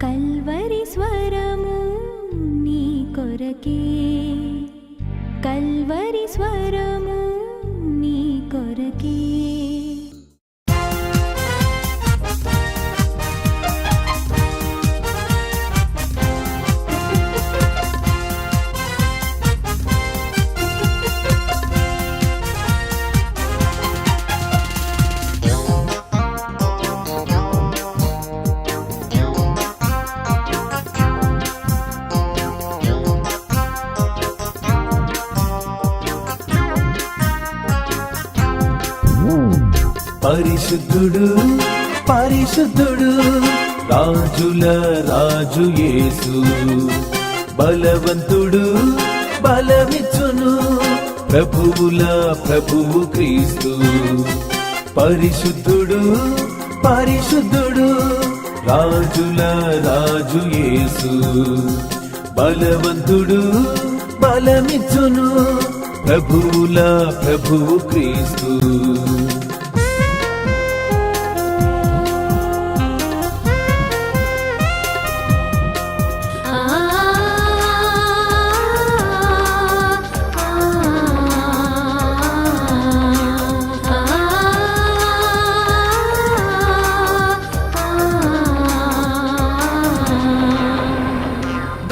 Calvary స్వరము నీ కొరకే, కల్వరి స్వరము నీ కొరకే. పరిశుద్ధుడు పరిశుద్ధుడు రాజుల రాజు యేసు, బలవంతుడు బలమిచ్చును ప్రభువుల ప్రభువు క్రీస్తు. పరిశుద్ధుడు పరిశుద్ధుడు రాజుల రాజు యేసు, బలవంతుడు బలమిచ్చును ప్రభువుల ప్రభువు క్రీస్తు.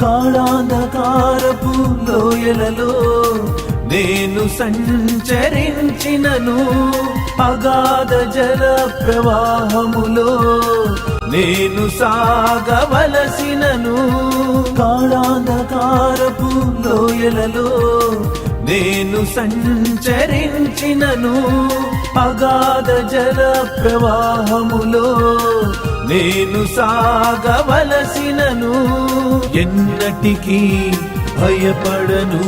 గాఢాంధకారపు లోయలలో నేను సంచరించినను, అగాధ జల ప్రవాహములో నేను సాగవలసినను. గాఢాంధకారపు లోయలలో నేను సంచరించినను, అగాధ జల ప్రవాహములో నేను సాగవలసినను. ఎన్నటికీ భయపడను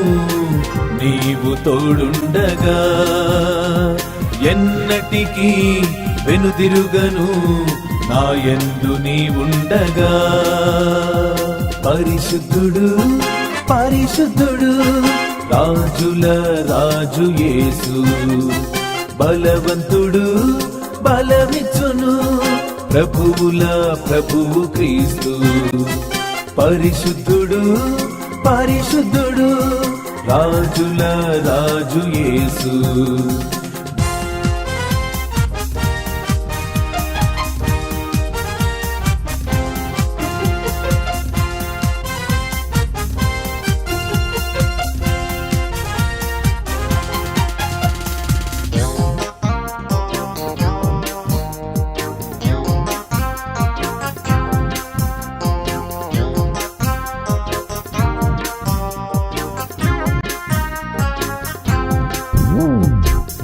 నీవు తోడుండగా, ఎన్నటికీ వెనుదిరుగను నా యందు నీవుండగా. పరిశుద్ధుడు పరిశుద్ధుడు రాజుల రాజు యేసు, బలవంతుడు బలమిచ్చును ప్రభువుల ప్రభువు క్రీస్తు. పరిశుద్ధుడు పరిశుద్ధుడు రాజుల రాజు యేసు.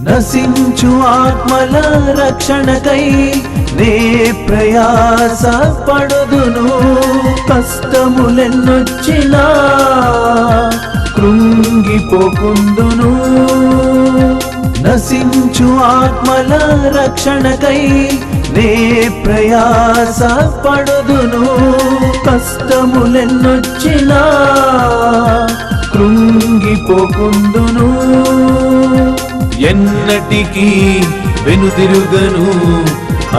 నశించు ఆత్మల రక్షణకై నే ప్రయాస పడుదును, కష్టములెన్నొచ్చినా కృంగిపోకుందును. నశించు ఆత్మల రక్షణకై నే ప్రయాస పడుదును, కష్టములెన్నొచ్చినా కృంగిపోకుందును. ఎన్నటికీ వెనుదిరుగను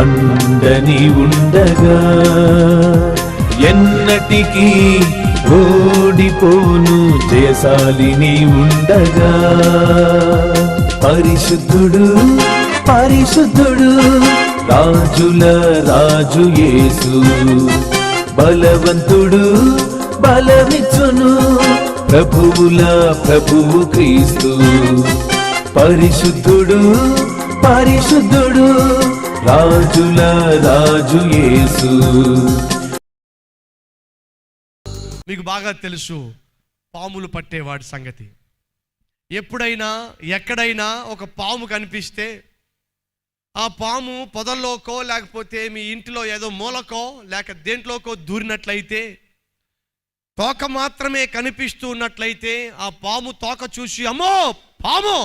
అండని ఉండగా, ఎన్నటికీ ఓడిపోను జయశాలిని ఉండగా. పరిశుద్ధుడు పరిశుద్ధుడు రాజుల రాజు యేసు, బలవంతుడు బలమిచ్చును ప్రభువుల ప్రభువు క్రీస్తు. పరిశుద్ధుడు పరిశుద్ధుడు రాజుల రాజు యేసు. మీకు బాగా తెలుసు పాములు పట్టేవాడి సంగతి. ఎప్పుడైనా ఎక్కడైనా ఒక పాము కనిపిస్తే ఆ పాము పొదల్లోకో లేకపోతే మీ ఇంటిలో ఏదో మూలకో లేక దేంట్లోకో దూరినట్లయితే, తోక మాత్రమే కనిపిస్తూ ఉన్నట్లయితే ఆ పాము తోక చూసి అమ్మో పాము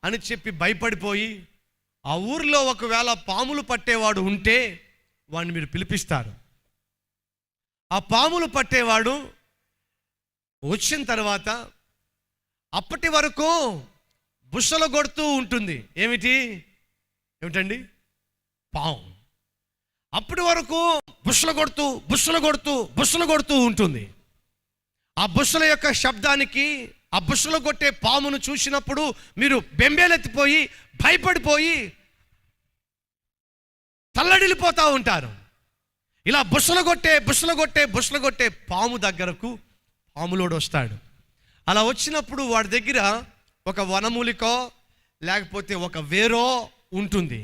అని చెప్పి భయపడిపోయి, ఆ ఊరిలో ఒకవేళ పాములు పట్టేవాడు ఉంటే వాడిని మీరు పిలిపిస్తారు. ఆ పాములు పట్టేవాడు వచ్చిన తర్వాత అప్పటి వరకు బుసలగొడుతూ ఉంటుంది. ఏమిటండి? పాము. అప్పటి వరకు బుసలగొడుతూ ఉంటుంది. ఆ బుసల యొక్క శబ్దానికి, ఆ బుసలగొట్టే పామును చూసినప్పుడు మీరు బెంబేలెత్తిపోయి భయపడిపోయి తల్లడిల్లిపోతూ ఉంటారు. ఇలా బుసలగొట్టే పాము దగ్గరకు పాములోడు వస్తాడు. అలా వచ్చినప్పుడు వాడి దగ్గర ఒక వనమూలికో లేకపోతే ఒక వేరో ఉంటుంది.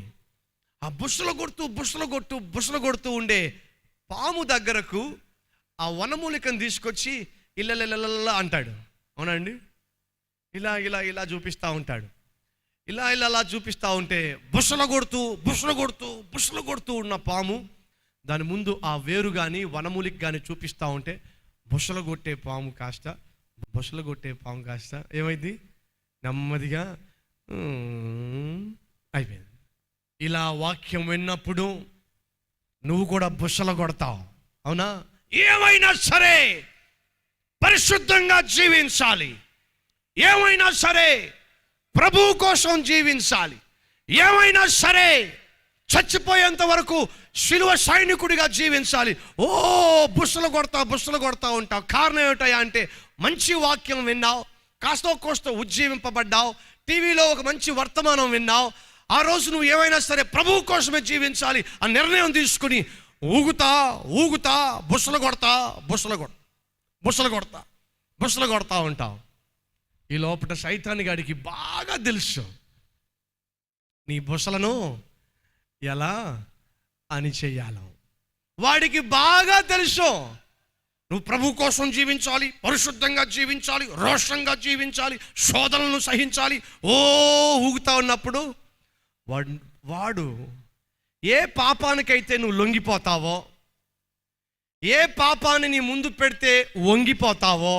ఆ బుసలగొడుతూ ఉండే పాము దగ్గరకు ఆ వనమూలికను తీసుకొచ్చి ఇళ్ళ అంటాడు. అవునండి? ఇలా చూపిస్తూ ఉంటాడు. ఇలా చూపిస్తూ ఉంటే బుసలగొడుతూ ఉన్న పాము దాని ముందు ఆ వేరు కానీ వనమూలిక కానీ చూపిస్తూ ఉంటే బుసలగొట్టే పాము కాస్త ఏమైంది? నెమ్మదిగా అయిపోయింది. ఇలా వాక్యం విన్నప్పుడు నువ్వు కూడా బుసలగొడతావు. అవునా? ఏమైనా సరే పరిశుద్ధంగా జీవించాలి, ఏమైనా సరే ప్రభువు కోసం జీవించాలి, ఏమైనా సరే చచ్చిపోయేంత వరకు శిలువ సైనికుడిగా జీవించాలి. బుసలు కొడతా ఉంటావు. కారణం ఏమిటయా అంటే మంచి వాక్యం విన్నావు, కాస్త ఉజ్జీవింపబడ్డావు, టీవీలో ఒక మంచి వర్తమానం విన్నావు. ఆ రోజు నువ్వు ఏమైనా సరే ప్రభువు కోసమే జీవించాలి ఆ నిర్ణయం తీసుకుని ఊగుతా బుసలు కొడతా ఉంటావు. ఈ లోపల సైతాను గాడికి బాగా తెలుసు నీ బుసలను ఎలా అని చెయ్యాలో. వాడికి బాగా తెలుసు నువ్వు ప్రభు కోసం జీవించాలి, పరిశుద్ధంగా జీవించాలి, రోషంగా జీవించాలి, శోధనలను సహించాలి. ఊగుతా ఉన్నప్పుడు వాడు ఏ పాపానికైతే నువ్వు లొంగిపోతావో, ఏ పాపాన్ని నీ ముందు పెడితే వంగిపోతావో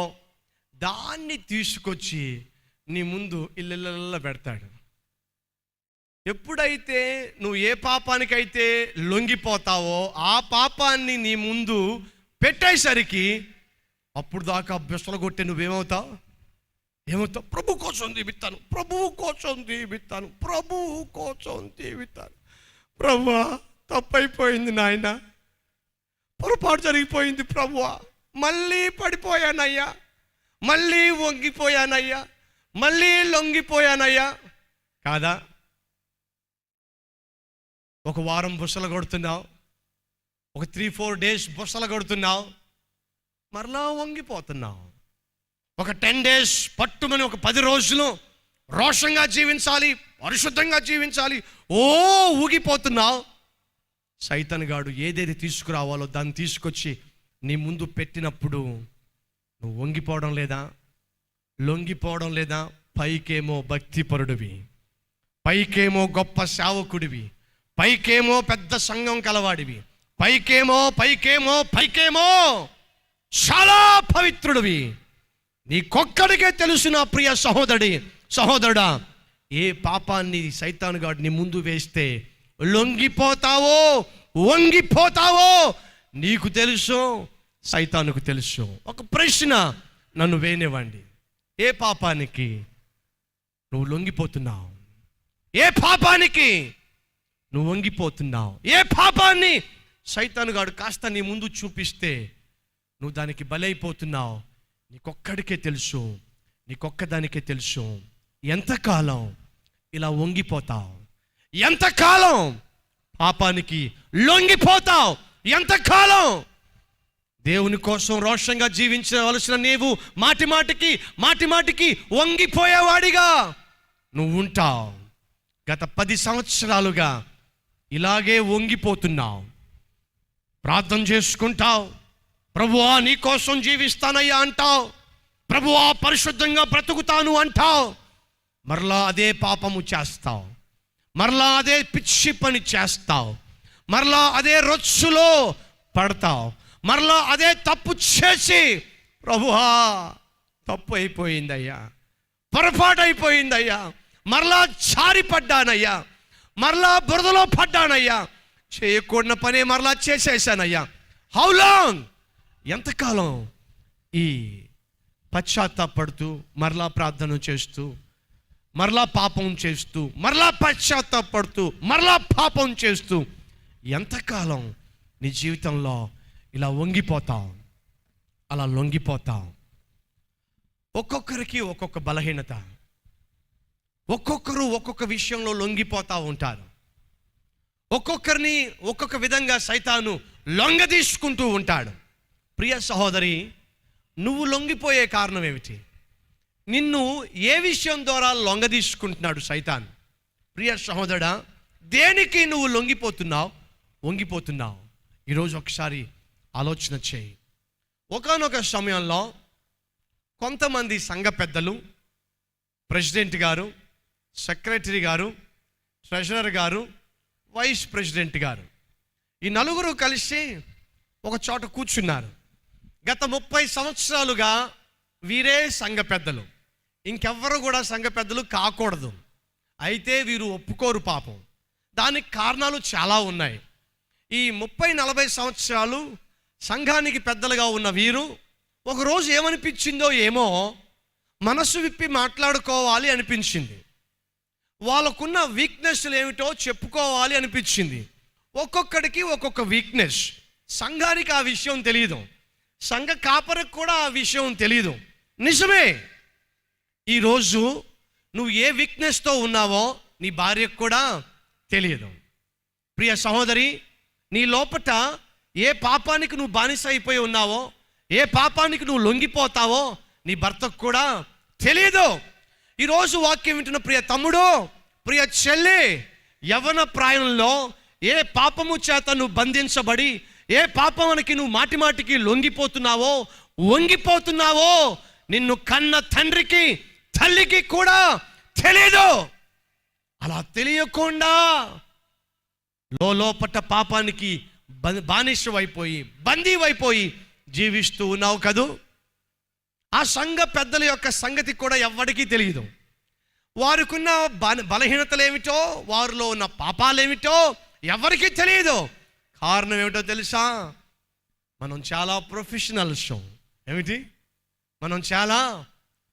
దాన్ని తీసుకొచ్చి నీ ముందు ఇళ్ళ పెడతాడు. ఎప్పుడైతే నువ్వు ఏ పాపానికైతే లొంగిపోతావో ఆ పాపాన్ని నీ ముందు పెట్టేసరికి అప్పుడు దాకా బుసలగొట్టే నువ్వేమవుతావు? ప్రభు కోసం జీవిస్తాను. ప్రభువా, తప్పైపోయింది నాయన, పొరపాటు జరిగిపోయింది ప్రభువా, మళ్ళీ పడిపోయానయ్యా, మళ్ళీ వంగిపోయానయ్యా, మళ్ళీ లొంగిపోయానయ్యా. కాదా? ఒక వారం బుసలు కొడుతున్నావు, ఒక 3-4 days బుసలు కొడుతున్నావు, మరలా వంగిపోతున్నావు. ఒక 10 days పట్టుమని ఒక 10 రోజులు రోషంగా జీవించాలి, పరిశుద్ధంగా జీవించాలి, ఊగిపోతున్నావు. సైతాను గాడు ఏదేది తీసుకురావాలో దాన్ని తీసుకొచ్చి నీ ముందు పెట్టినప్పుడు నువ్వు వంగిపోవడం లేదా, లొంగిపోవడం లేదా? పైకేమో భక్తిపరుడివి, పైకేమో గొప్ప సేవకుడివి, పైకేమో పెద్ద సంఘం కలవాడివి, పైకేమో చాలా పవిత్రుడివి. నీకొక్కడికే తెలుసు నా ప్రియ సహోదరుడా, ఏ పాపాన్ని సైతాను గాడు నీ ముందు వేస్తే లొంగిపోతావో వంగిపోతావో నీకు తెలుసు, సైతానుకు తెలుసు. ఒక ప్రశ్న నన్ను వేయనివ్వండి, ఏ పాపానికి నువ్వు లొంగిపోతున్నావు? ఏ పాపానికి నువ్వు వంగిపోతున్నావు? ఏ పాపాన్ని సైతాను గాడు కాస్త నీ ముందు చూపిస్తే నువ్వు దానికి బలైపోతున్నావు? నీకొక్కడికే తెలుసు, నీకొక్కదానికే తెలుసు. ఎంతకాలం ఇలా వంగిపోతావు? ఎంతకాలం పాపానికి లొంగిపోతావు? ఎంతకాలం దేవుని కోసం రోషంగా జీవించవలసిన నీవు మాటిమాటికి వంగిపోయేవాడిగా నువ్వు ఉంటావు. గత 10 సంవత్సరాలుగా ఇలాగే వంగిపోతున్నావు. ప్రార్థన చేసుకుంటావు, ప్రభువా నీ కోసం జీవిస్తానయ్యా అంటావు, ప్రభువా పరిశుద్ధంగా బ్రతుకుతాను అంటావు, మరలా అదే పాపము చేస్తావు, మరలా అదే పిచ్చి పని చేస్తావు, మరలా అదే రొచ్చులో పడతావు, మరలా అదే తప్పు చేసి ప్రభువా తప్పు అయిపోయిందయ్యా, పొరపాటు అయిపోయిందయ్యా, మరలా జారిపడ్డానయ్యా, మరలా బురదలో పడ్డానయ్యా, చేయకూడని పని మరలా చేసేసానయ్యా. How long? ఎంతకాలం ఈ పశ్చాత్తాపడుతూ మరలా ప్రార్థన చేస్తూ మరలా పాపం చేస్తూ, మరలా పశ్చాత్తాపడుతూ, మరలా పాపం చేస్తూ ఎంతకాలం నీ జీవితంలో ఇలా వంగిపోతావు, అలా లొంగిపోతావు. ఒక్కొక్కరికి ఒక్కొక్క బలహీనత, ఒక్కొక్కరు ఒక్కొక్క విషయంలో లొంగిపోతూ ఉంటారు. ఒక్కొక్కరిని ఒక్కొక్క విధంగా సైతాను లొంగదీసుకుంటూ ఉంటాడు. ప్రియ సహోదరి, నువ్వు లొంగిపోయే కారణం ఏమిటి? నిన్ను ఏ విషయం ద్వారా లొంగదీసుకుంటున్నాడు సైతాన్? ప్రియ సహోదరుడా, దేనికి నువ్వు లొంగిపోతున్నావు, వంగిపోతున్నావు? ఈరోజు ఒకసారి ఆలోచన చేయి. ఒకానొక సమయంలో కొంతమంది సంఘ పెద్దలు, ప్రెసిడెంట్ గారు, సెక్రటరీ గారు, ట్రెజరర్ గారు, వైస్ ప్రెసిడెంట్ గారు, ఈ నలుగురు కలిసి ఒక చోట కూర్చున్నారు. గత 30 సంవత్సరాలుగా వీరే సంఘ పెద్దలు, ఇంకెవ్వరు కూడా సంఘ పెద్దలు కాకూడదు. అయితే వీరు ఒప్పుకోరు పాపం. దానికి కారణాలు చాలా ఉన్నాయి. ఈ 30-40 సంవత్సరాలు సంఘానికి పెద్దలుగా ఉన్న వీరు ఒకరోజు ఏమనిపించిందో ఏమో, మనసు విప్పి మాట్లాడుకోవాలి అనిపించింది. వాళ్ళకున్న వీక్నెస్లు ఏమిటో చెప్పుకోవాలి అనిపించింది. ఒక్కొక్కడికి ఒక్కొక్క వీక్నెస్. సంఘానికి ఆ విషయం తెలియదు, సంఘ కాపరికి కూడా ఆ విషయం తెలియదు. నిజమే, ఈరోజు నువ్వు ఏ వీక్నెస్తో ఉన్నావో నీ భార్యకు కూడా తెలియదు. ప్రియ సహోదరి, నీ లోపట ఏ పాపానికి నువ్వు బానిస అయిపోయి ఉన్నావో, ఏ పాపానికి నువ్వు లొంగిపోతావో నీ భర్తకు కూడా తెలియదు. ఈరోజు వాక్యం వింటున్న ప్రియ తమ్ముడు, ప్రియ చెల్లి, యవ్వన ప్రాయంలో ఏ పాపము చేత నువ్వు బంధించబడి, ఏ పాపానికి నువ్వు మాటిమాటికి లొంగిపోతున్నావో, వంగిపోతున్నావో, నిన్ను కన్న తండ్రికి తల్లికి కూడా తెలియదు. అలా తెలియకుండా లోపట పాపానికి బానిసవైపోయి, బందీవైపోయి జీవిస్తూ ఉన్నావు కదూ. ఆ సంఘ పెద్దల యొక్క సంగతి కూడా ఎవ్వడికి తెలియదు. వారికున్న బలహీనతలు ఏమిటో, వారిలో ఉన్న పాపాలేమిటో ఎవరికి తెలియదు. కారణం ఏమిటో తెలుసా? మనం చాలా ప్రొఫెషనల్స్. ఏమిటి? మనం చాలా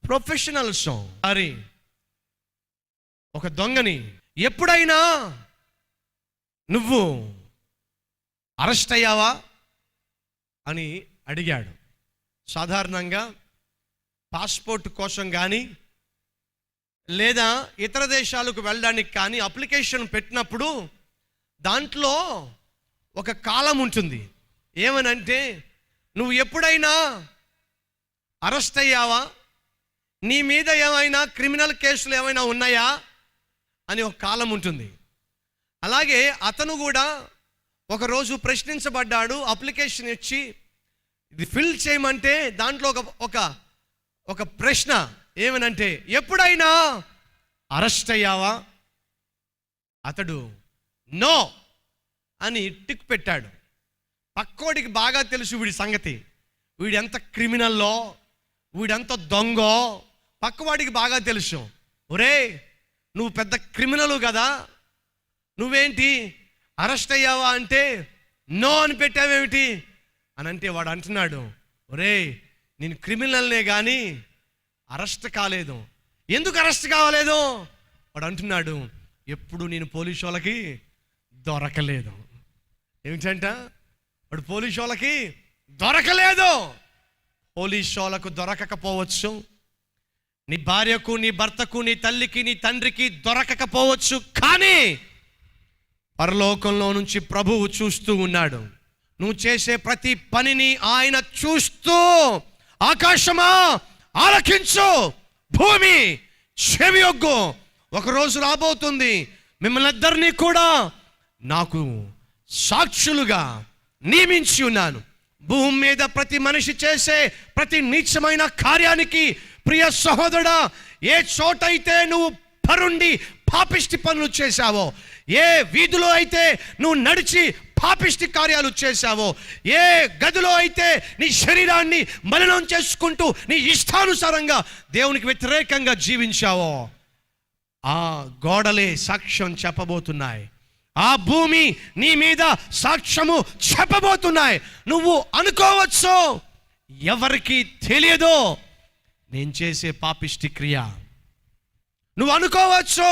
ప్రొఫెషనల్స్. మరి ఒక దొంగని ఎప్పుడైనా నువ్వు అరెస్ట్ అయ్యావా అని అడిగాడు. సాధారణంగా పాస్పోర్ట్ కోసం కానీ లేదా ఇతర దేశాలకు వెళ్ళడానికి కానీ అప్లికేషన్ పెట్టినప్పుడు దాంట్లో ఒక కాలం ఉంటుంది. ఏమనంటే, నువ్వు ఎప్పుడైనా అరెస్ట్ అయ్యావా, నీ మీద ఏమైనా క్రిమినల్ కేసులు ఏమైనా ఉన్నాయా అని ఒక కాలం ఉంటుంది. అలాగే అతను కూడా ఒకరోజు ప్రశ్నించబడ్డాడు. అప్లికేషన్ ఇచ్చి ఇది ఫిల్ చేయమంటే దాంట్లో ఒక ప్రశ్న ఏమనంటే, ఎప్పుడైనా అరెస్ట్ అయ్యావా? అతడు నో అని టిక్ పెట్టాడు. పక్కోడికి బాగా తెలుసు వీడి సంగతి, వీడెంత క్రిమినల్లో, వీడెంత దొంగో పక్కవాడికి బాగా తెలుసు. ఒరే, నువ్వు పెద్ద క్రిమినల్ కదా, నువ్వేంటి అరెస్ట్ అయ్యావా అంటే నో అని పెట్టావేమిటి అని అంటే వాడు అంటున్నాడు, ఒరే నేను క్రిమినల్నే కానీ అరెస్ట్ కాలేదు. ఎందుకు అరెస్ట్ కావాలేదు? వాడు అంటున్నాడు, ఎప్పుడు నేను పోలీసు వాళ్ళకి దొరకలేదు. ఏమిటంట? వాడు పోలీసు వాళ్ళకి దొరకలేదు. పోలీసు వాళ్ళకు దొరకకపోవచ్చు, నీ భార్యకు, నీ భర్తకు, నీ తల్లికి, నీ తండ్రికి దొరకకపోవచ్చు, కానీ పరలోకంలో నుంచి ప్రభువు చూస్తూ ఉన్నాడు. నువ్వు చేసే ప్రతి పనిని ఆయన చూస్తూ, ఆకాశమా ఆలకించు, భూమి చెవియొగ్గు, ఒకరోజు రాబోతుంది మిమ్మల్ని ఇద్దరినీ కూడా నాకు సాక్షులుగా నియమించి ఉన్నాను. భూమి మీద ప్రతి మనిషి చేసే ప్రతి నీచమైన కార్యానికి, ప్రియ సహోదరుడా, ఏ చోటైతే నువ్వు పరుండి పాపిష్టి పనులు చేశావో, ఏ వీధిలో అయితే నువ్వు నడిచి పాపిష్టి కార్యాలు చేశావో, ఏ గదిలో అయితే నీ శరీరాన్ని మలినం చేసుకుంటూ నీ ఇష్టానుసారంగా దేవునికి వ్యతిరేకంగా జీవించావో, ఆ గోడలే సాక్ష్యం చెప్పబోతున్నాయి. ఆ భూమి నీ మీద సాక్ష్యము చెప్పబోతున్నాయి. నువ్వు అనుకోవచ్చు, ఎవరికి తెలియదో నేను చేసే పాపిష్టి క్రియ. నువ్వు అనుకోవచ్చు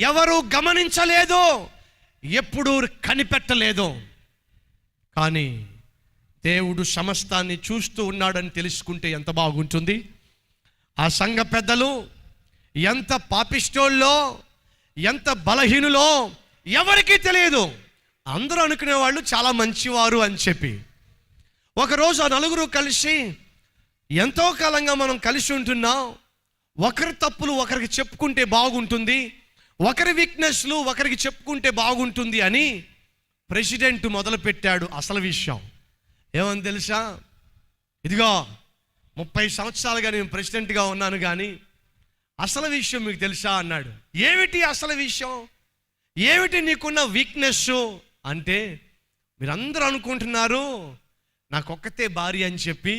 ఎవరు గమనించలేదు, ఎప్పుడూ కనిపెట్టలేదు. కానీ దేవుడు సమస్తాన్ని చూస్తూ ఉన్నాడని తెలుసుకుంటే ఎంత బాగుంటుంది. ఆ సంఘ పెద్దలు ఎంత పాపిష్టోళ్ళో, ఎంత బలహీనులో ఎవరికీ తెలియదు. అందరూ అనుకునేవాళ్ళు చాలా మంచివారు అని చెప్పి. ఒకరోజు ఆ నలుగురు కలిసి, ఎంతో కాలంగా మనం కలిసి ఉంటున్నాం, ఒకరి తప్పులు ఒకరికి చెప్పుకుంటే బాగుంటుంది, ఒకరి వీక్నెస్లు ఒకరికి చెప్పుకుంటే బాగుంటుంది అని ప్రెసిడెంట్ మొదలుపెట్టాడు. అసలు విషయం ఏమని తెలుసా? ఇదిగో 30 సంవత్సరాలుగా నేను ప్రెసిడెంట్గా ఉన్నాను, కానీ అసలు విషయం మీకు తెలుసా అన్నాడు. ఏమిటి అసలు విషయం? ఏమిటి నీకున్న వీక్నెస్ అంటే, మీరందరూ అనుకుంటున్నారు నాకొక్కతే భార్య అని చెప్పి,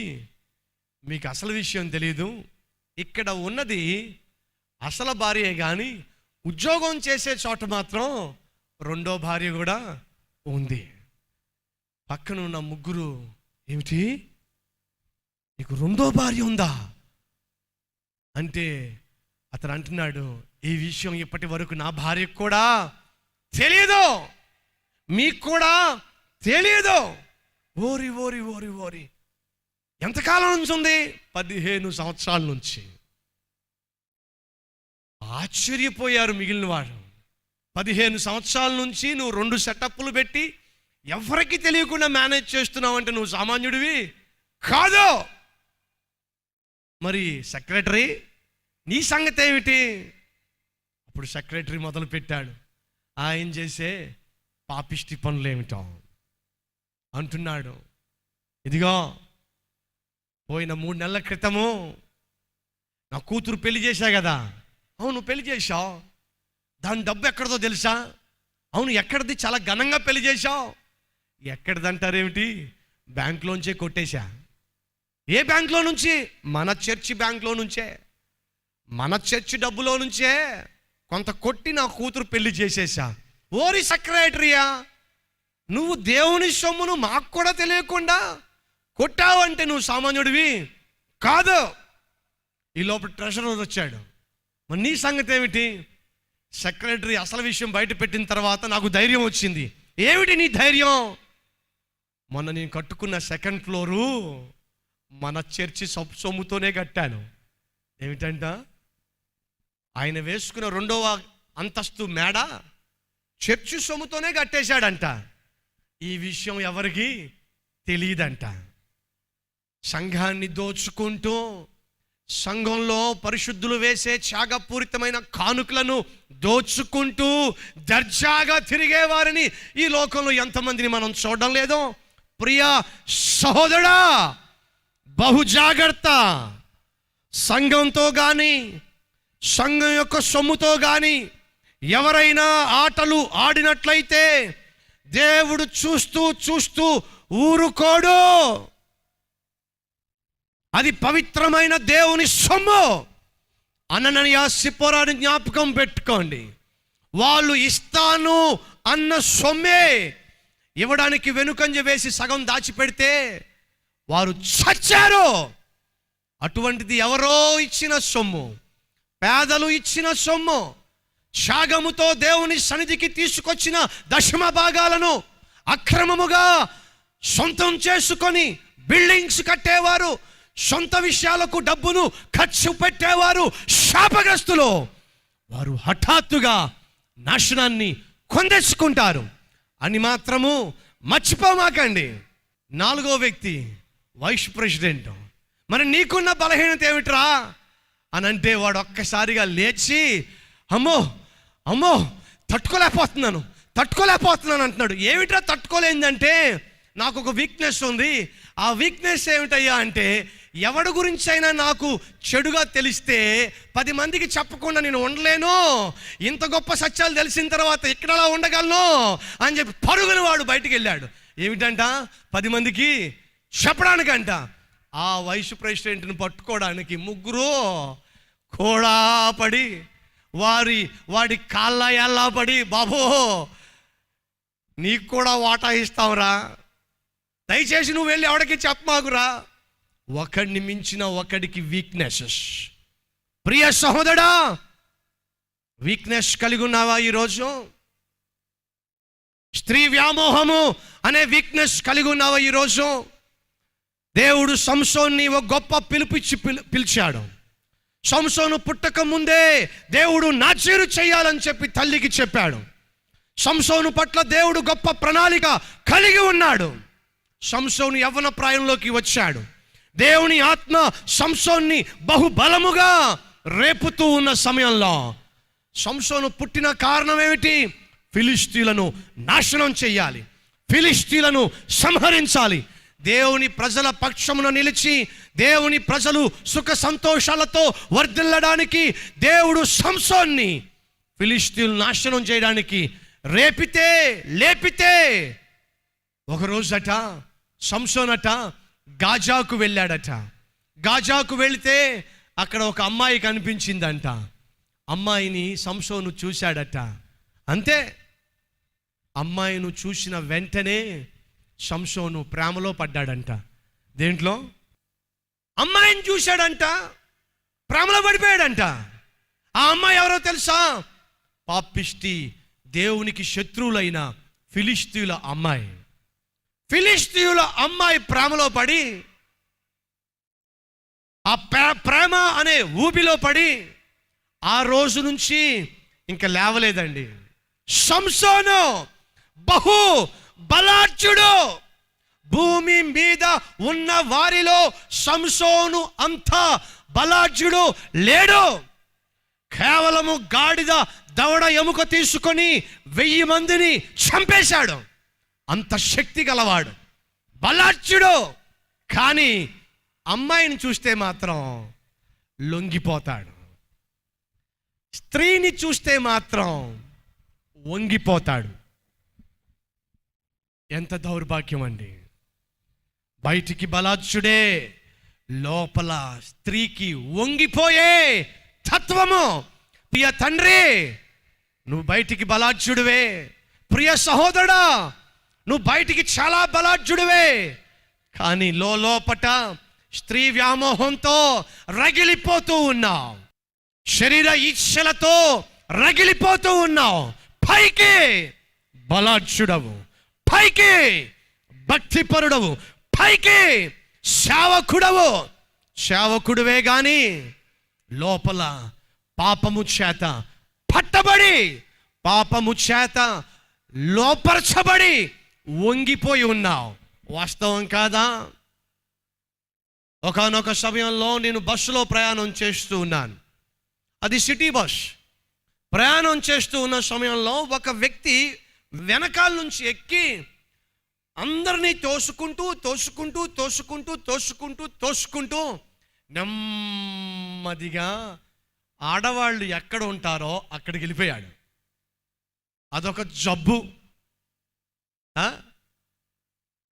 మీకు అసలు విషయం తెలీదు. ఇక్కడ ఉన్నది అసలు భార్యే, కానీ ఉద్యోగం చేసే చోట మాత్రం రెండో భార్య కూడా ఉంది. పక్కన ఉన్న ముగ్గురు, ఏమిటి నీకు రెండో భార్య ఉందా అంటే, అతను అంటున్నాడు, ఈ విషయం ఇప్పటి వరకు నా భార్యకు కూడా తెలియదు, మీకు కూడా తెలియదు. ఓరి ఓరి ఓరి ఓరి ఎంతకాలం నుంచి ఉంది? 15 సంవత్సరాల నుంచి. ఆశ్చర్యపోయారు మిగిలిన వాడు. 15 సంవత్సరాల నుంచి నువ్వు 2 సెటప్లు పెట్టి ఎవరికి తెలియకుండా మేనేజ్ చేస్తున్నావు అంటే నువ్వు సామాన్యుడివి కాదు. మరి సెక్రటరీ, నీ సంగతి ఏమిటి? అప్పుడు సెక్రటరీ మొదలు పెట్టాడు, ఆయన చేసే పాపిష్టి పనులు ఏమిటో అంటున్నాడు. ఇదిగో పోయిన 3 నెలల క్రితము నా కూతురు పెళ్లి చేశా కదా. అవును, పెళ్లి చేశావు. దాని డబ్బు ఎక్కడిదో తెలుసా? అవును, ఎక్కడిది? చాలా ఘనంగా పెళ్లి చేశావు. ఎక్కడిదంటారేమిటి? బ్యాంక్లోంచే కొట్టేశా. ఏ బ్యాంక్లో నుంచి? మన చర్చి బ్యాంక్లో నుంచే, మన చర్చి డబ్బులో నుంచే కొంత కొట్టి నా కూతురు పెళ్లి చేసేసా. ఓరి సెక్రటరీయా, నువ్వు దేవుని సొమ్మును మాకు కూడా తెలియకుండా కొట్టావంటే నువ్వు సామాన్యుడివి కాదు. ఈ లోపల ట్రెషరర్ వచ్చాడు. మరి నీ సంగతి ఏమిటి? సెక్రటరీ అసలు విషయం బయట పెట్టిన తర్వాత నాకు ధైర్యం వచ్చింది. ఏమిటి నీ ధైర్యం? మొన్న నేను కట్టుకున్న 2nd ఫ్లోరు మన చర్చి సొమ్ముతోనే కట్టాను. ఏమిటంట? ఆయన వేసుకున్న 2వ అంతస్తు మేడ చర్చి సొమ్ముతోనే కట్టేశాడంట. ఈ విషయం ఎవరికి తెలియదంట. సంఘాన్ని దోచుకుంటూ, సంఘంలో పరిశుద్ధులు వేసే త్యాగపూరితమైన కానుకలను దోచుకుంటూ దర్జాగా తిరిగే వారిని ఈ లోకంలో ఎంతమందిని మనం చూడడం లేదో. ప్రియ సహోదరా, బహు జాగ్రత్త. సంఘంతో కానీ, సంఘం యొక్క సొమ్ముతో కానీ ఎవరైనా ఆటలు ఆడినట్లయితే దేవుడు చూస్తూ చూస్తూ ఊరుకోడు. అది పవిత్రమైన దేవుని సొమ్ము. అననీయ సిప్పోరాని జ్ఞాపకం పెట్టుకోండి. వాళ్ళు ఇస్తాను అన్న సొమ్మే ఇవ్వడానికి వెనుకంజ వేసి సగం దాచిపెడితే వారు చచ్చారు. అటువంటిది ఎవరో ఇచ్చిన సొమ్ము, పేదలు ఇచ్చిన సొమ్ము, త్యాగముతో దేవుని సన్నిధికి తీసుకొచ్చిన 10వ భాగాలను అక్రమముగా సొంతం చేసుకొని బిల్డింగ్స్ కట్టేవారు, సొంత విషయాలకు డబ్బును ఖర్చు పెట్టేవారు శాపగ్రస్తులు. వారు హఠాత్తుగా నాశనాన్ని కొందెచ్చుకుంటారు అని మాత్రము మర్చిపోమాకండి. 4వ వ్యక్తి వైస్ ప్రెసిడెంట్. మరి నీకున్న బలహీనత ఏమిట్రా అని అంటే, వాడు ఒక్కసారిగా లేచి అమ్మో అమ్మో తట్టుకోలేకపోతున్నాను అంటున్నాడు. ఏమిట్రా తట్టుకోలేదంటే, నాకు ఒక వీక్నెస్ ఉంది. ఆ వీక్నెస్ ఏమిటయ్యా అంటే, ఎవడి గురించి అయినా నాకు చెడుగా తెలిస్తే 10 మందికి చెప్పకుండా నేను ఉండలేను. ఇంత గొప్ప సత్యాలు తెలిసిన తర్వాత ఇక్కడలా ఉండగలను అని చెప్పి పరుగున వాడు బయటికి వెళ్ళాడు. ఏమిటంట? 10 మందికి చెప్పడానికంట. ఆ వైస్ ప్రెసిడెంట్ని పట్టుకోవడానికి 3 కూడా పడి వాడి కాళ్ళ ఎల్లా పడి, బాబో నీకు కూడా వాటా ఇస్తావురా, దయచేసి నువ్వు వెళ్ళి ఎవడికి చెప్పమాకురా. ఒకడిని మించిన ఒకడికి వీక్నెసెస్. ప్రియ సహోదరా, వీక్నెస్ కలిగి ఉన్నావా ఈరోజు? స్త్రీ వ్యామోహము అనే వీక్నెస్ కలిగి ఉన్నావా ఈరోజు? దేవుడు సంసోన్ని ఒక గొప్ప పిలిచాడు. సంసోను పుట్టక ముందే దేవుడు నాజీరు చేయాలని చెప్పి తల్లికి చెప్పాడు. సంసోను పట్ల దేవుడు గొప్ప ప్రణాళిక కలిగి ఉన్నాడు. సంసోను యవ్వన ప్రాయంలోకి వచ్చాడు. దేవుని ఆత్మ సంసోన్ని బహుబలముగా రేపుతూ ఉన్న సమయంలో సంసోను పుట్టిన కారణం ఏమిటి? ఫిలిష్తీయులను నాశనం చేయాలి, ఫిలిష్తీయులను సంహరించాలి. దేవుని ప్రజల పక్షమున నిలిచి దేవుని ప్రజలు సుఖ సంతోషాలతో వర్ధిల్లడానికి దేవుడు సంసోన్ని ఫిలిష్తీయులను నాశనం చేయడానికి లేపితే ఒకరోజట సంసోనట గాజాకు వెళ్ళాడట. గాజాకు వెళితే అక్కడ ఒక అమ్మాయి కనిపించిందంట. అమ్మాయిని సంసోను చూశాడట. అంతే, అమ్మాయిని చూసిన వెంటనే సంసోను ప్రేమలో పడ్డాడంట. దేంట్లో? అమ్మాయిని చూశాడంట, ప్రేమలో పడిపోయాడంట. ఆ అమ్మాయి ఎవరో తెలుసా? పాపిష్టి, దేవునికి శత్రువులైన ఫిలిష్తీయుల అమ్మాయి. ఫిలిష్తీయుల అమ్మాయి ప్రేమలో పడి, ఆ ప్రేమ అనే ఊబిలో పడి ఆ రోజు నుంచి ఇంకా లేవలేదండి. సంసోను బహు బలాఢ్యుడు. భూమి మీద ఉన్న వారిలో సంసోను అంత బలాఢ్యుడు లేడు. కేవలము గాడిద దవడ ఎముక తీసుకొని 1000 మందిని చంపేశాడు. అంత శక్తి గలవాడు, బలాఢ్యుడు. కానీ అమ్మాయిని చూస్తే మాత్రం లొంగిపోతాడు, స్త్రీని చూస్తే మాత్రం వంగిపోతాడు. ఎంత దౌర్భాగ్యం అండి! బయటికి బలాఢ్యుడే, లోపల స్త్రీకి వంగిపోయే తత్వము. ప్రియ తండ్రి, నువ్వు బయటికి బలాఢ్యుడివే. ప్రియ సహోదరుడా, నువ్వు బయటికి చాలా బలాఢ్యుడివే, కానీ లోపట స్త్రీ వ్యామోహంతో రగిలిపోతూ ఉన్నావు, శరీర ఇచ్ఛలతో రగిలిపోతూ ఉన్నావు. పైకి బలాఢ్యుడవు, పైకి భక్తిపరుడవు, పైకి సేవకుడువే గాని లోపల పాపము చేత పట్టబడి, పాపము చేత లోపరచబడి వంగిపోయి ఉన్నావు. వాస్తవం కాదా? ఒకానొక సమయంలో నేను బస్సులో ప్రయాణం చేస్తూ ఉన్నాను. అది సిటీ బస్. ప్రయాణం చేస్తూ ఉన్న సమయంలో ఒక వ్యక్తి వెనకాల నుంచి ఎక్కి అందరినీ తోసుకుంటూ నెమ్మదిగా ఆడవాళ్ళు ఎక్కడ ఉంటారో అక్కడికి వెళ్ళిపోయాడు. అదొక జబ్బు.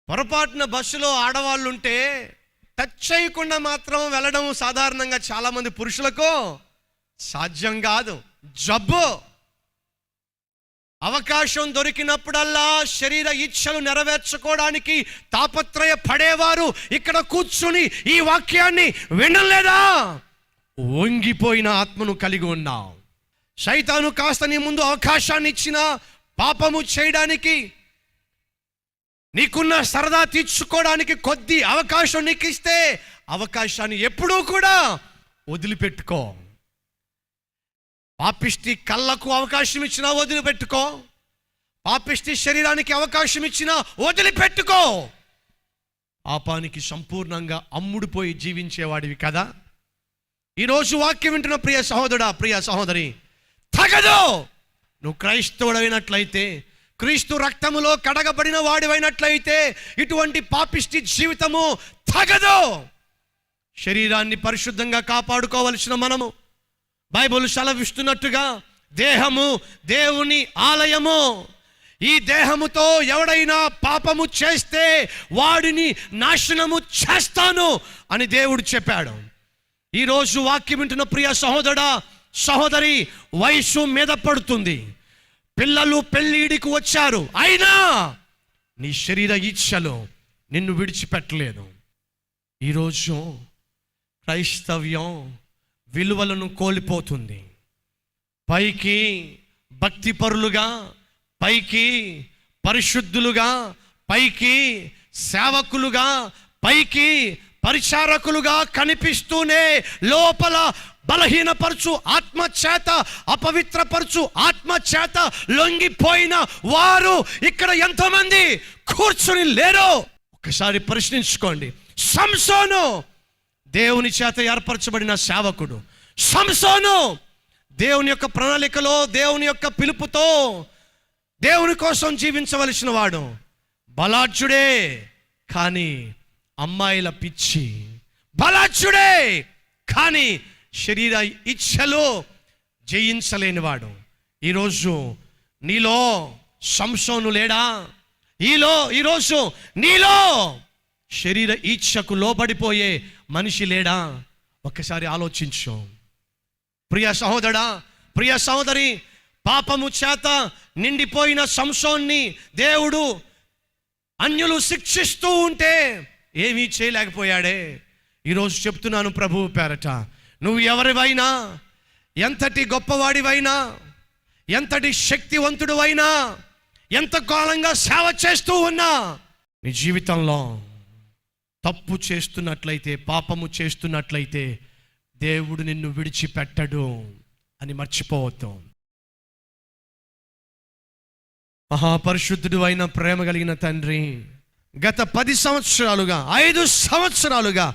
పొరపాటున బస్సులో ఆడవాళ్ళు ఉంటే టచ్ చేయకుండా మాత్రం వెళ్ళడం సాధారణంగా చాలామంది పురుషులకు సాధ్యం కాదు, జబ్బు. అవకాశం దొరికినప్పుడల్లా శరీర ఇచ్ఛలు నెరవేర్చుకోవడానికి తాపత్రయ పడేవారు ఇక్కడ కూర్చుని ఈ వాక్యాన్ని వినలేదా? వంగిపోయిన ఆత్మను కలిగి ఉన్నావు. సైతాను కాస్త నీ ముందు అవకాశాన్ని ఇచ్చిన పాపము చేయడానికి, నీకున్న సరదా తీర్చుకోవడానికి కొద్ది అవకాశం నీకు ఇస్తే అవకాశాన్ని ఎప్పుడూ కూడా వదిలిపెట్టుకో. పాపిష్టి కళ్ళకు అవకాశం ఇచ్చినా వదిలిపెట్టుకో, పాపిష్టి శరీరానికి అవకాశం ఇచ్చినా వదిలిపెట్టుకో. పాపానికి సంపూర్ణంగా అమ్ముడుపోయి జీవించేవాడివి కదా. ఈరోజు వాక్యం వింటున్న ప్రియ సహోదరుడా, ప్రియ సహోదరి, తగదు. నువ్వు క్రైస్తవుడైనట్లయితే, క్రీస్తు రక్తములో కడగబడిన వాడివైనట్లయితే ఇటువంటి పాపిష్టి జీవితము తగదు. శరీరాన్ని పరిశుద్ధంగా కాపాడుకోవలసిన మనము, బైబిల్ సెలవిస్తున్నట్టుగా దేహము దేవుని ఆలయము. ఈ దేహముతో ఎవడైనా పాపము చేస్తే వాడిని నాశనము చేస్తాను అని దేవుడు చెప్పాడు. ఈరోజు వాక్యం వింటున్న ప్రియ సహోదరుడా, సహోదరి, వయసు మీద పడుతుంది, పిల్లలు పెళ్ళిడికి వచ్చారు, అయినా నీ శరీర ఇచ్ఛలు నిన్ను విడిచిపెట్టలేదు. ఈరోజు క్రైస్తవ్యం విలువలను కోల్పోతుంది. పైకి భక్తిపరులుగా, పైకి పరిశుద్ధులుగా, పైకి సేవకులుగా, పైకి పరిచారకులుగా కనిపిస్తూనే లోపల బలహీనపరచు ఆత్మచేత, అపవిత్రపరచు ఆత్మచేత లొంగిపోయిన వారు ఇక్కడ ఎంతోమంది కూర్చుని లేరు. ఒకసారి ప్రశ్నించుకోండి. సంసోను దేవుని చేత ఏర్పరచబడిన సేవకుడు. సంసోను దేవుని యొక్క ప్రణాళికలో, దేవుని యొక్క పిలుపుతో దేవుని కోసం జీవించవలసిన వాడు. బలాఢ్యుడే, కానీ అమ్మాయిల పిచ్చి. బలాఢ్యుడే, కానీ శరీర ఇచ్ఛలో జయించలేనివాడు. ఈరోజు నీలో సంసోను లేడా? ఈరోజు నీలో శరీర ఇచ్ఛకు లోబడిపోయే మనిషి లేడా? ఒక్కసారి ఆలోచించు. ప్రియ సహోదరా, ప్రియ సహోదరి, పాపము చేత నిండిపోయిన సంసోన్ని దేవుడు అన్యులు శిక్షిస్తూ ఉంటే ఏమీ చేయలేకపోయాడే. ఈరోజు చెప్తున్నాను ప్రభువు పేరట, నువ్వు ఎవరివైనా, ఎంతటి గొప్పవాడివైనా, ఎంతటి శక్తివంతుడు అయినా, ఎంత కాలంగా సేవ చేస్తూ ఉన్నా, నీ జీవితంలో తప్పు చేస్తున్నట్లయితే, పాపము చేస్తున్నట్లయితే దేవుడు నిన్ను విడిచిపెట్టడు అని మర్చిపోవద్దు. మహాపరిశుద్ధుడు అయిన ప్రేమ కలిగిన తండ్రి, గత 10 సంవత్సరాలుగా, 5 సంవత్సరాలుగా,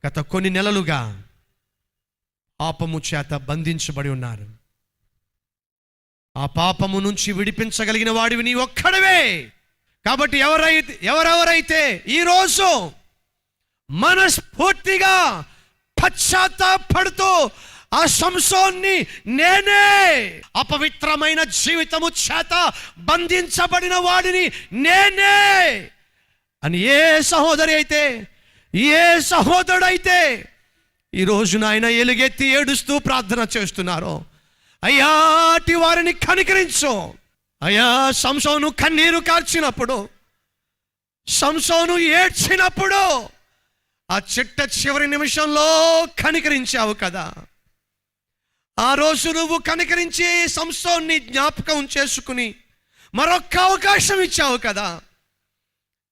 గత కొన్ని నెలలుగా పాపము చేత బంధించబడి ఉన్నారు. ఆ పాపము నుంచి విడిపించగలిగిన వాడివి నీ ఒక్కడివే. కాబట్టి ఎవరెవరైతే ఈరోజు మనస్ఫూర్తిగా పశ్చాత్తాపడుతూ ఆ సంసోన్ని నేనే అపవిత్రమైన జీవితము చేత బంధించబడిన వాడిని నేనే అని ఏ సహోదరి అయితే, ఏ సహోదరుడైతే ఈరోజు నాయన ఎలుగెత్తి ఏడుస్తూ ప్రార్థన చేస్తున్నారో, అయ్యా అట్టి వారిని కనికరించు. అయ్యా సంసోను కన్నీరు కార్చినప్పుడు, సంసోను ఏడ్చినప్పుడు ఆ చివరి నిమిషంలో కనికరించావు కదా. ఆ రోజు నువ్వు కనికరించి సంసోన్ని జ్ఞాపకం చేసుకుని మరొక్క అవకాశం ఇచ్చావు కదా.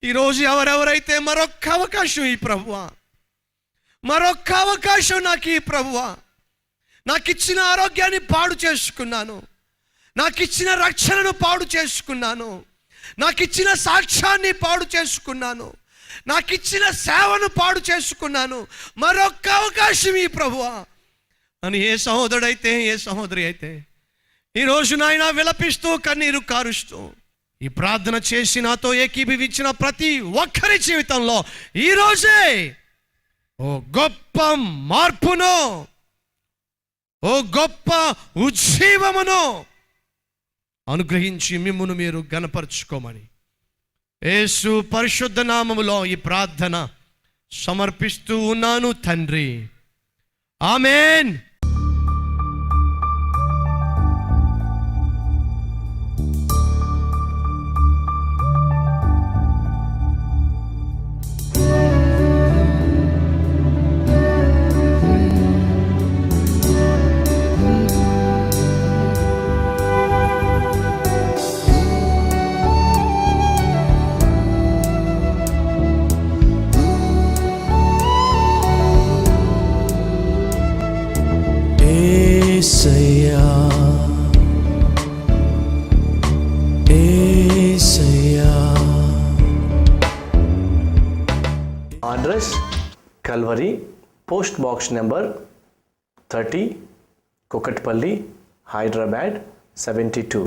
ఈరోజు ఎవరెవరైతే మరొక్క అవకాశం ఈ ప్రభువా, మరొక్క అవకాశం నాకు ఈ ప్రభువా, నాకు ఇచ్చిన ఆరోగ్యాన్ని పాడు చేసుకున్నాను, నాకు ఇచ్చిన రక్షణను పాడు చేసుకున్నాను, నాకు ఇచ్చిన సాక్ష్యాన్ని పాడు చేసుకున్నాను, నాకు ఇచ్చిన సేవను పాడు చేసుకున్నాను, మరొక్క అవకాశం ఈ ప్రభువా అని ఏ సహోదరుడైతే, ఏ సహోదరి అయితే ఈరోజు నాయన విలపిస్తూ కన్నీరు కారుస్తూ ఈ ప్రార్థన చేసి నాతో ఏకీభవించిన ప్రతి ఒక్కరి జీవితంలో ఈరోజే ఓ గొప్ప మార్పును, ఓ గొప్ప ఉజ్జీవమును అనుగ్రహించి మిమ్మును మీరు ఘనపరచుకోమని యేసు పరిశుద్ధ నామములో ఈ ప్రార్థన సమర్పిస్తూ ఉన్నాను తండ్రి. ఆమేన్. Address Calvary, Post Box number 30, Kukatpalli, Hyderabad 72.